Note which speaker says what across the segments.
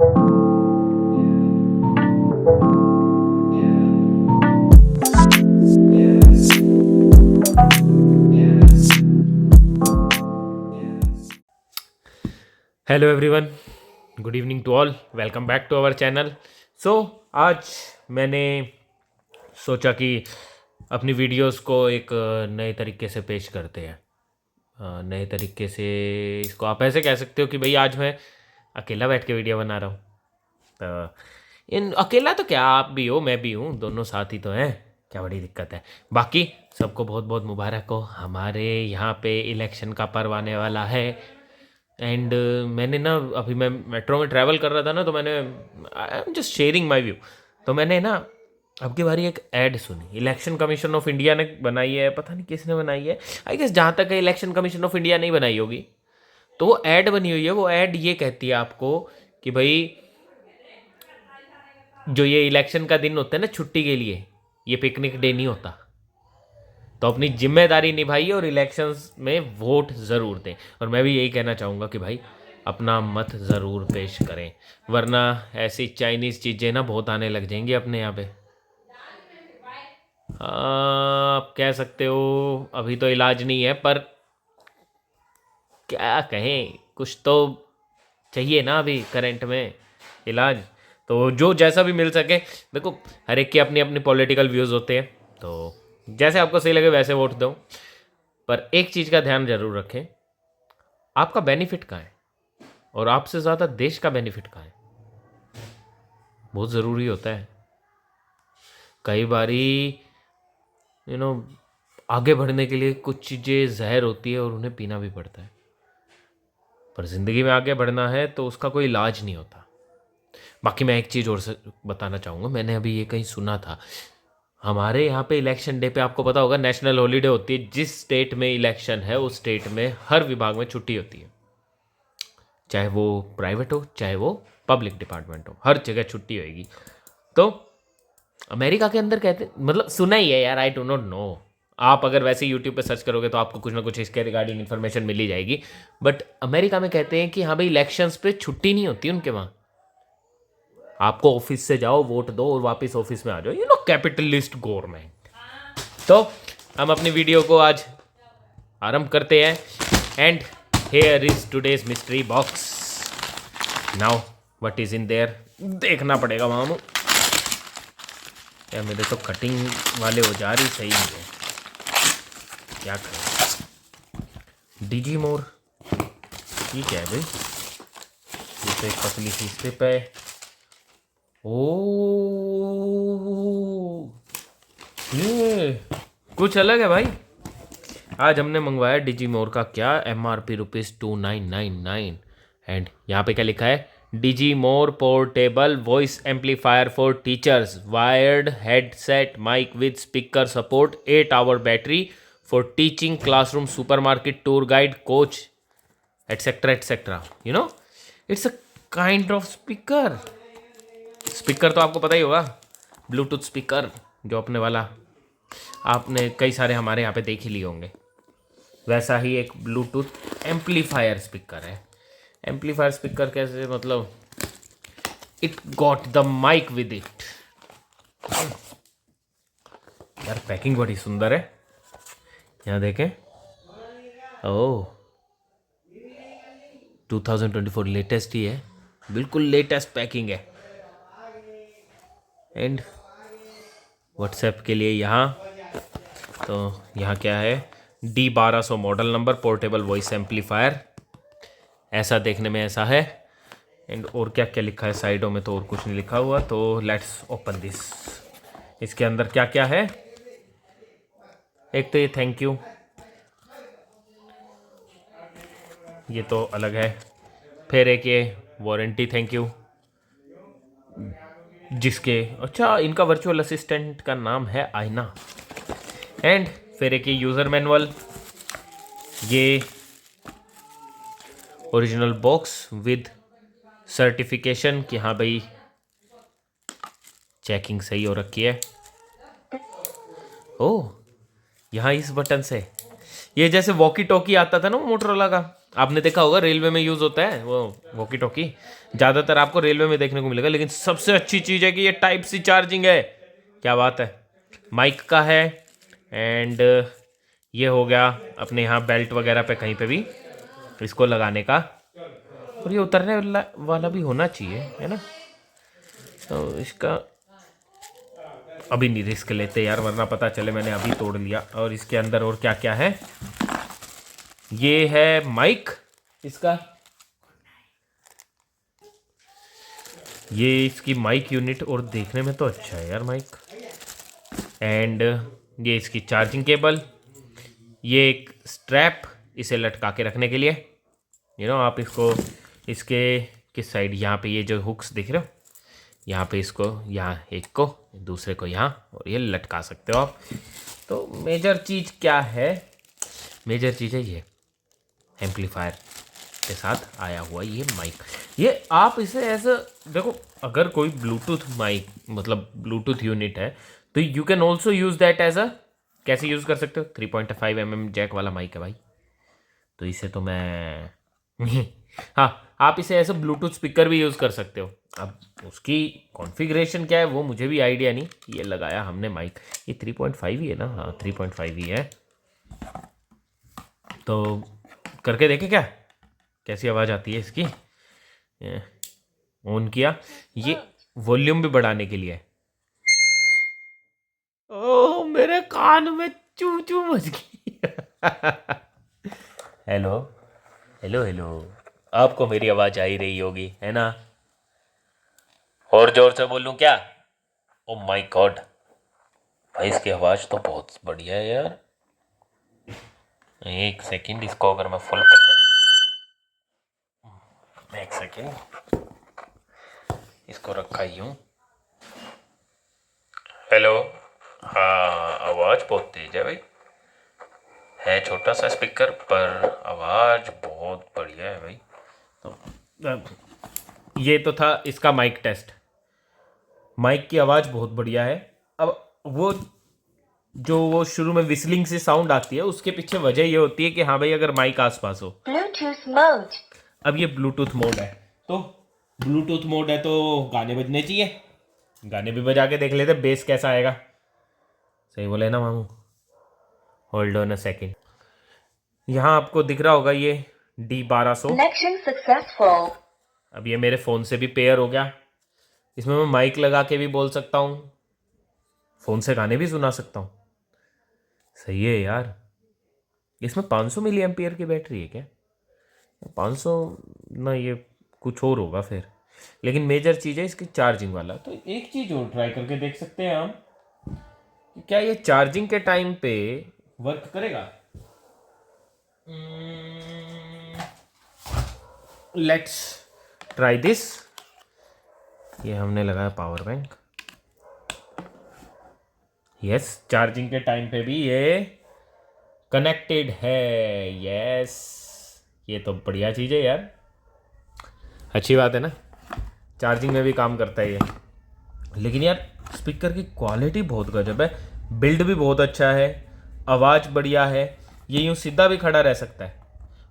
Speaker 1: Hello everyone, good evening to all, welcome back to our channel. So आज मैंने सोचा कि अपनी वीडियोस को एक नए तरीके से पेश करते हैं। नए तरीके से इसको आप ऐसे कह सकते हो कि भाई आज मैं अकेला बैठ के वीडियो बना रहा हूँ। तो इन अकेला तो क्या, आप भी हो मैं भी हूँ, दोनों साथ ही तो हैं, क्या बड़ी दिक्कत है। बाकी सबको बहुत बहुत मुबारक हो, हमारे यहाँ पे इलेक्शन का पर्व आने वाला है। एंड मैंने ना अभी मैं मेट्रो में ट्रैवल कर रहा था ना, तो मैंने I am just sharing my view. तो मैंने ना अब की बारी एक ऐड सुनी, इलेक्शन कमीशन ऑफ इंडिया ने बनाई है, पता नहीं किसने बनाई है। आई गेस जहाँ तक है इलेक्शन कमीशन ऑफ इंडिया नहीं बनाई होगी। तो वो ऐड बनी हुई है, वो ऐड ये कहती है आपको कि भाई जो ये इलेक्शन का दिन होता है ना छुट्टी के लिए, ये पिकनिक डे नहीं होता। तो अपनी जिम्मेदारी निभाइए और इलेक्शंस में वोट ज़रूर दें। और मैं भी यही कहना चाहूँगा कि भाई अपना मत ज़रूर पेश करें, वरना ऐसी चाइनीज़ चीज़ें ना बहुत आने लग जाएंगी अपने यहाँ पे। आप कह सकते हो अभी तो इलाज नहीं है, पर क्या कहें, कुछ तो चाहिए ना अभी करंट में इलाज। तो जो जैसा भी मिल सके, देखो हर एक की अपनी अपनी पॉलिटिकल व्यूज़ होते हैं, तो जैसे आपको सही लगे वैसे वोट दो। पर एक चीज़ का ध्यान जरूर रखें, आपका बेनिफिट कहाँ है और आपसे ज़्यादा देश का बेनिफिट कहाँ है, बहुत ज़रूरी होता है। कई बारी यू नो आगे बढ़ने के लिए कुछ चीज़ें जहर होती है और उन्हें पीना भी पड़ता है। पर ज़िंदगी में आगे बढ़ना है तो उसका कोई इलाज नहीं होता। बाकी मैं एक चीज़ और से बताना चाहूँगा, मैंने अभी ये कहीं सुना था, हमारे यहाँ पे इलेक्शन डे पे आपको पता होगा नेशनल हॉलीडे होती है। जिस स्टेट में इलेक्शन है उस स्टेट में हर विभाग में छुट्टी होती है, चाहे वो प्राइवेट हो चाहे वो पब्लिक डिपार्टमेंट हो, हर जगह छुट्टी होगी। तो अमेरिका के अंदर कहते, मतलब सुना ही है यार, आई डो नॉट नो। आप अगर वैसे यूट्यूब पे सर्च करोगे तो आपको कुछ ना कुछ इसके रिगार्डिंग इन्फॉर्मेशन मिल ही जाएगी। बट अमेरिका में कहते हैं कि हाँ भाई इलेक्शंस पे छुट्टी नहीं होती उनके वहाँ। आपको ऑफिस से जाओ, वोट दो और वापस ऑफिस में आ जाओ, कैपिटलिस्ट गवर्नमेंट। तो हम अपनी वीडियो को आज आरंभ करते हैं। And here is today's mystery box. Now what is in their, देखना पड़ेगा मामू। यार मेरे तो कटिंग वाले औजार ही सही नहीं है, क्या करें। डिजी मोर ठीक है भाई, ये तो एक पतली सी स्ट्रिप है। ओ ये कुछ अलग है भाई। आज हमने मंगवाया डिजी मोर का, क्या MRP ₹2999। एंड यहाँ पे क्या लिखा है, digi more portable voice amplifier for teachers, wired headset mic with speaker support, 8 hour battery for teaching classroom supermarket tour guide coach etcetera etcetera. It's a kind of speaker. Speaker तो आपको पता ही होगा, Bluetooth speaker जो अपने वाला आपने कई सारे हमारे यहाँ पे देख ही लिए होंगे। वैसा ही एक ब्लूटूथ एम्पलीफायर स्पीकर है। एम्पलीफायर स्पीकर कैसे, मतलब it got the mic with it. यार पैकिंग बड़ी सुंदर है, यहाँ देखें। ओह 2024 लेटेस्ट ही है, बिल्कुल लेटेस्ट पैकिंग है। एंड व्हाट्सएप के लिए यहाँ, तो यहाँ क्या है, D1200 model number, portable voice amplifier, ऐसा देखने में ऐसा है। एंड और क्या क्या लिखा है साइडों में, तो और कुछ नहीं लिखा हुआ। तो लेट्स ओपन दिस। इसके अंदर क्या क्या है, एक तो ये थैंक यू, ये तो अलग है। फिर एक ये वारंटी थैंक यू, जिसके अच्छा इनका वर्चुअल असिस्टेंट का नाम है आईना। एंड फिर एक ये यूज़र मैनुअल, ये ओरिजिनल बॉक्स विद सर्टिफिकेशन कि हाँ भाई चेकिंग सही हो रखी है। ओह यहाँ इस बटन से, ये जैसे वॉकी टॉकी आता था ना मोटरोला का, आपने देखा होगा रेलवे में यूज़ होता है वो वॉकी टॉकी, ज़्यादातर आपको रेलवे में देखने को मिलेगा। लेकिन सबसे अच्छी चीज़ है कि ये टाइप सी चार्जिंग है। क्या बात है। माइक का है एंड ये हो गया अपने यहाँ बेल्ट वगैरह पे कहीं पे भी इसको लगाने का। और ये उतरने वाला भी होना चाहिए, है ना। तो इसका अभी नहीं रिस्क लेते यार, वरना पता चले मैंने अभी तोड़ लिया। और इसके अंदर और क्या क्या है, ये है माइक इसका, ये इसकी माइक यूनिट, और देखने में तो अच्छा है यार माइक। एंड ये इसकी चार्जिंग केबल, ये एक स्ट्रैप इसे लटका के रखने के लिए, आप इसको इसके किस साइड, यहाँ पे ये जो हुक्स दिख रहे हो, यहाँ पे इसको, यहाँ एक को, दूसरे को यहाँ, और ये लटका सकते हो आप। तो मेजर चीज़ क्या है, मेजर चीज़ है ये एम्पलीफायर के साथ आया हुआ ये माइक। ये आप इसे ऐसा देखो, अगर कोई ब्लूटूथ माइक मतलब ब्लूटूथ यूनिट है तो you can also use that as a, कैसे यूज़ कर सकते हो, 3.5 mm जैक वाला माइक है भाई। तो इसे तो मैं हाँ, आप इसे ऐसे ब्लूटूथ स्पीकर भी यूज़ कर सकते हो। अब उसकी कॉन्फ़िगरेशन क्या है वो मुझे भी आइडिया नहीं। ये लगाया हमने माइक, ये 3.5 ही है ना, हाँ 3.5 ही है। तो करके देखे क्या कैसी आवाज़ आती है इसकी। ऑन किया, ये वॉल्यूम भी बढ़ाने के लिए। ओह मेरे कान में चू चू मच गई। हेलो हेलो हेलो, आपको मेरी आवाज़ आ ही रही होगी, है ना। और जोर से बोलूं क्या। ओ माय गॉड भाई, इसकी आवाज़ तो बहुत बढ़िया है यार। एक सेकंड, इसको अगर मैं फुल पे कर, एक सेकंड, इसको रखा ही हूँ। हेलो, हाँ आवाज़ बहुत तेज है भाई, है छोटा सा स्पीकर पर आवाज़ बहुत बढ़िया है भाई। तो ये तो था इसका माइक टेस्ट। माइक की आवाज़ बहुत बढ़िया है। अब वो जो वो शुरू में विस्लिंग से साउंड आती है उसके पीछे वजह ये होती है कि हाँ भाई अगर माइक आसपास हो। ब्लूटूथ मोड, अब ये ब्लूटूथ मोड है, तो ब्लूटूथ मोड है तो गाने बजने चाहिए। गाने भी बजा के देख लेते बेस कैसा आएगा। सही बोले ना मामू। होल्ड ऑन अ सेकेंड, यहाँ आपको दिख रहा होगा ये D1200 कनेक्शन सक्सेसफुल। अब ये मेरे फ़ोन से भी पेयर हो गया। इसमें मैं माइक लगा के भी बोल सकता हूँ, फ़ोन से गाने भी सुना सकता हूँ। सही है यार। इसमें 500 मिली एम्पियर की बैटरी है क्या, 500 ना, ये कुछ और होगा फिर। लेकिन मेजर चीज़ है इसकी चार्जिंग वाला। तो एक चीज़ और ट्राई करके देख सकते हैं हम कि क्या ये चार्जिंग के टाइम पे वर्क करेगा। Let's try this. ये हमने लगाया पावर बैंक। यस, चार्जिंग के टाइम पे भी ये कनेक्टेड है। यस, ये तो बढ़िया चीज़ है यार, अच्छी बात है ना, चार्जिंग में भी काम करता है ये। लेकिन यार स्पीकर की क्वालिटी बहुत गजब है, बिल्ड भी बहुत अच्छा है, आवाज़ बढ़िया है। ये यूँ सीधा भी खड़ा रह सकता है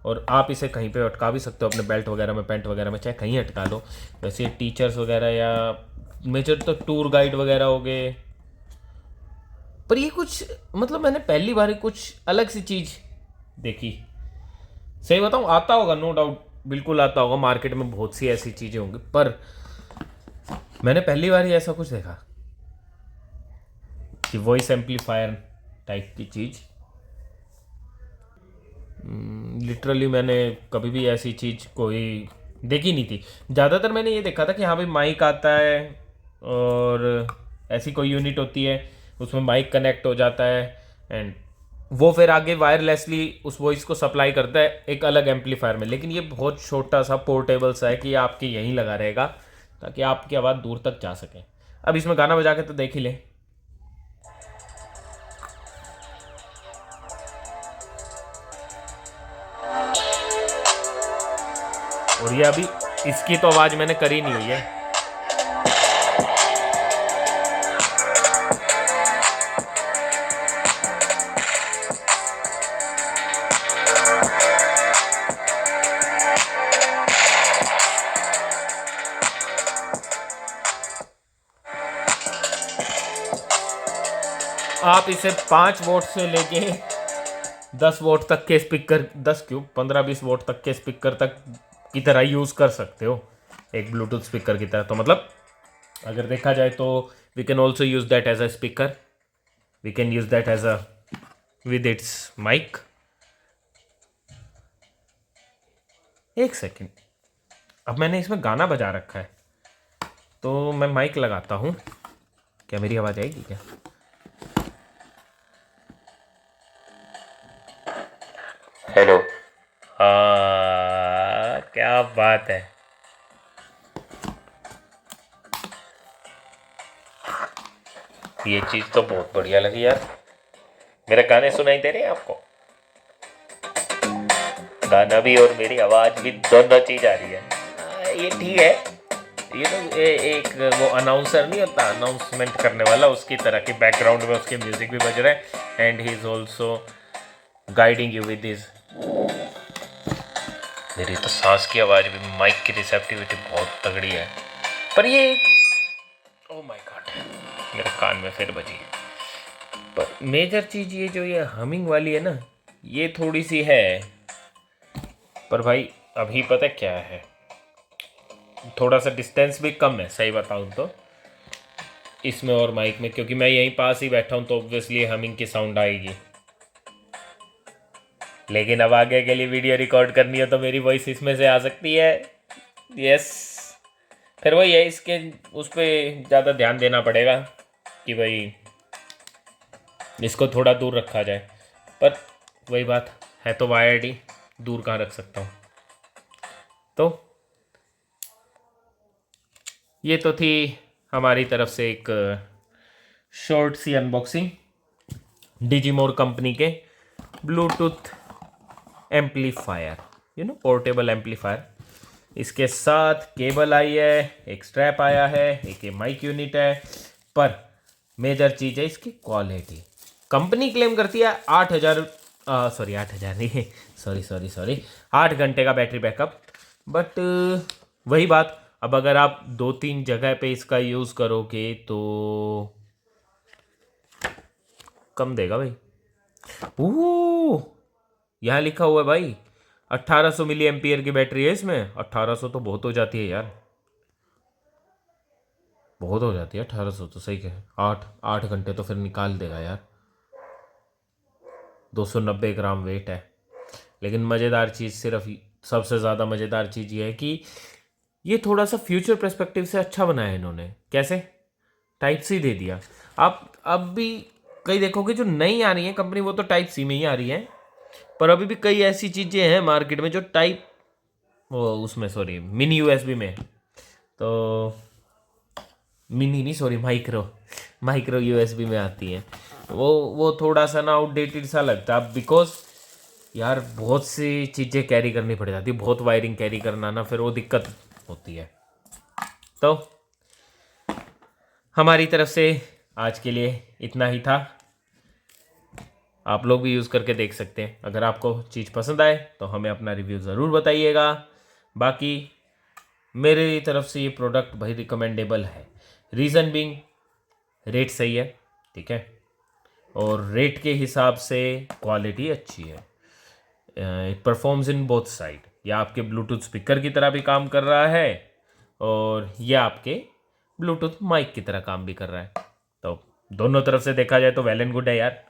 Speaker 1: और आप इसे कहीं पे अटका भी सकते हो, अपने बेल्ट वगैरह में, पैंट वगैरह में, चाहे कहीं अटका लो। वैसे टीचर्स वगैरह या मेजर तो टूर गाइड वगैरह हो गए। पर ये कुछ मतलब मैंने पहली बार ही कुछ अलग सी चीज़ देखी। सही बताऊँ, आता होगा नो डाउट, बिल्कुल आता होगा, मार्केट में बहुत सी ऐसी चीज़ें होंगी, पर मैंने पहली बार ही ऐसा कुछ देखा कि वॉइस एम्पलीफायर टाइप की चीज़। लिटरली मैंने कभी भी ऐसी चीज़ कोई देखी नहीं थी। ज़्यादातर मैंने ये देखा था कि हाँ भाई माइक आता है और ऐसी कोई यूनिट होती है, उसमें माइक कनेक्ट हो जाता है एंड वो फिर आगे वायरलेसली उस वॉइस को सप्लाई करता है एक अलग एम्पलीफायर में। लेकिन ये बहुत छोटा सा पोर्टेबल सा है कि आपके यहीं लगा रहेगा ताकि आपकी आवाज़ दूर तक जा सके। अब इसमें गाना बजा के तो देख ही ले। और ये अभी इसकी तो आवाज़ मैंने करी नहीं हुई है। आप इसे 5 वोट से लेके 10 वोट तक के स्पीकर, 10 क्यों 15-20 वोट तक के स्पीकर तक की तरह यूज़ कर सकते हो, एक ब्लूटूथ स्पीकर की तरह। तो मतलब अगर देखा जाए तो we can also use that as a speaker, we can use that as a with its mic. एक सेकेंड, अब मैंने इसमें गाना बजा रखा है तो मैं माइक लगाता हूँ, क्या मेरी आवाज़ आएगी क्या? हेलो। हाँ, क्या बात है। ये चीज़ तो बहुत बढ़िया लगी यार। मेरे गाने सुनाई दे रहे हैं आपको? गाना भी और मेरी आवाज़ भी, दोनों चीज़ आ रही है। ये ठीक है। ये तो एक वो अनाउंसर नहीं होता, अनाउंसमेंट करने वाला, उसकी तरह की बैकग्राउंड में उसके म्यूजिक भी बज रहा है and he is also guiding you with this. मेरी तो सांस की आवाज़ भी, माइक की रिसेप्टिविटी बहुत तगड़ी है। पर ये, ओ माय गॉड, मेरे कान में फिर बजी। पर मेजर चीज़ ये जो ये हमिंग वाली है ना, ये थोड़ी सी है। पर भाई अभी पता क्या है, थोड़ा सा डिस्टेंस भी कम है सही बताऊँ तो इसमें और माइक में, क्योंकि मैं यहीं पास ही बैठा हूँ तो ऑब्वियसली हमिंग की साउंड आएगी। लेकिन अब आगे के लिए वीडियो रिकॉर्ड करनी है तो मेरी वॉइस इसमें से आ सकती है। यस, फिर वही है, इसके उस पर ज़्यादा ध्यान देना पड़ेगा कि भाई इसको थोड़ा दूर रखा जाए। पर वही बात है, तो वायर्ड ही, दूर कहाँ रख सकता हूँ। तो ये तो थी हमारी तरफ से एक शॉर्ट सी अनबॉक्सिंग डिजीमोर कंपनी के ब्लूटूथ एम्पलीफायर, पोर्टेबल एम्पलीफायर। इसके साथ केबल आई है, एक स्ट्रैप आया है, एक माइक यूनिट है। पर मेजर चीज़ है इसकी क्वालिटी। कंपनी क्लेम करती है 8,000 सॉरी 8,000 नहीं, सॉरी 8 घंटे का बैटरी बैकअप। बट वही बात, अब अगर आप 2-3 जगह पे इसका यूज़ करोगे तो कम देगा भाई। ओह, यहाँ लिखा हुआ है भाई 1800 मिली एम्पियर की बैटरी है इसमें। 1800 तो बहुत हो जाती है यार, बहुत हो जाती है 1800 तो। सही कहे, 8 घंटे तो फिर निकाल देगा यार। 290 ग्राम वेट है। लेकिन मज़ेदार चीज़, सिर्फ सबसे ज़्यादा मज़ेदार चीज़ ये है कि ये थोड़ा सा फ्यूचर पर्सपेक्टिव से अच्छा बनाया इन्होंने। कैसे? टाइप सी दे दिया। आप अब भी कई देखोगे जो नई आ रही है कंपनी, वो तो टाइप सी में ही आ रही है। पर अभी भी कई ऐसी चीज़ें हैं मार्केट में जो टाइप, वो उसमें सॉरी मिनी यूएसबी में, तो मिनी नहीं सॉरी माइक्रो यूएसबी में आती है। वो थोड़ा सा ना आउटडेटेड सा लगता है, बिकॉज यार बहुत सी चीज़ें कैरी करनी पड़ जाती है, बहुत वायरिंग कैरी करना ना, फिर वो दिक्कत होती है। तो हमारी तरफ से आज के लिए इतना ही था। आप लोग भी यूज़ करके देख सकते हैं। अगर आपको चीज़ पसंद आए तो हमें अपना रिव्यू ज़रूर बताइएगा। बाकी मेरी तरफ से ये प्रोडक्ट भाई रिकमेंडेबल है। रीज़न बीइंग, रेट सही है, ठीक है, और रेट के हिसाब से क्वालिटी अच्छी है। It performs in both side. यह आपके ब्लूटूथ स्पीकर की तरह भी काम कर रहा है और यह आपके ब्लूटूथ माइक की तरह काम भी कर रहा है। तो दोनों तरफ से देखा जाए तो वेल एंड गुड है यार।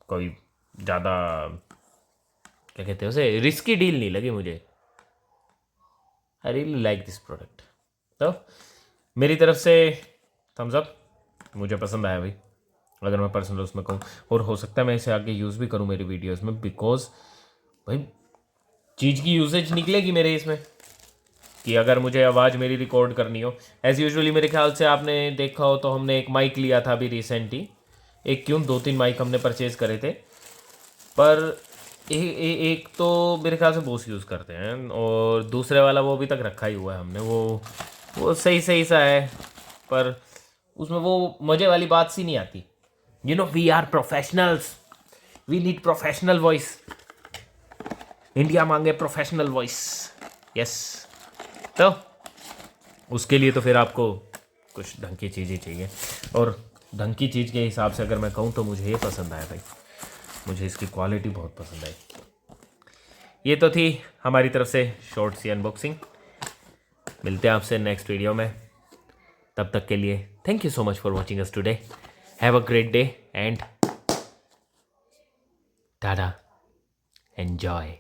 Speaker 1: कोई ज़्यादा क्या कहते हैं उसे, रिस्की डील नहीं लगी मुझे। I really like this product. तो मेरी तरफ से थम्स अप, मुझे पसंद आया भाई, अगर मैं पर्सनल उसमें कहूँ। और हो सकता है मैं इसे आगे यूज़ भी करूँ मेरी वीडियोस में, बिकॉज भाई चीज़ की यूसेज निकलेगी मेरे इसमें, कि अगर मुझे आवाज़ मेरी रिकॉर्ड करनी हो। एज़ यूजुअली मेरे ख्याल से आपने देखा हो तो हमने एक माइक लिया था अभी रिसेंट ही, एक क्यों 2-3 माइक हमने परचेज़ करे थे। पर एक तो मेरे ख्याल से बोस यूज़ करते हैं, और दूसरे वाला वो अभी तक रखा ही हुआ है हमने। वो सही सही सा है, पर उसमें वो मज़े वाली बात सी नहीं आती। We are professionals, we need professional voice. India मांगे प्रोफेशनल वॉइस। यस, तो उसके लिए तो फिर आपको कुछ ढंग की चीज़ें चाहिए। और ढंग की चीज़ के हिसाब से अगर मैं कहूँ तो मुझे ये पसंद आया भाई, मुझे इसकी क्वालिटी बहुत पसंद आई। ये तो थी हमारी तरफ से शॉर्ट सी अनबॉक्सिंग। मिलते हैं आपसे नेक्स्ट वीडियो में, तब तक के लिए thank you so much for watching us today. Have a great day and Tata, enjoy.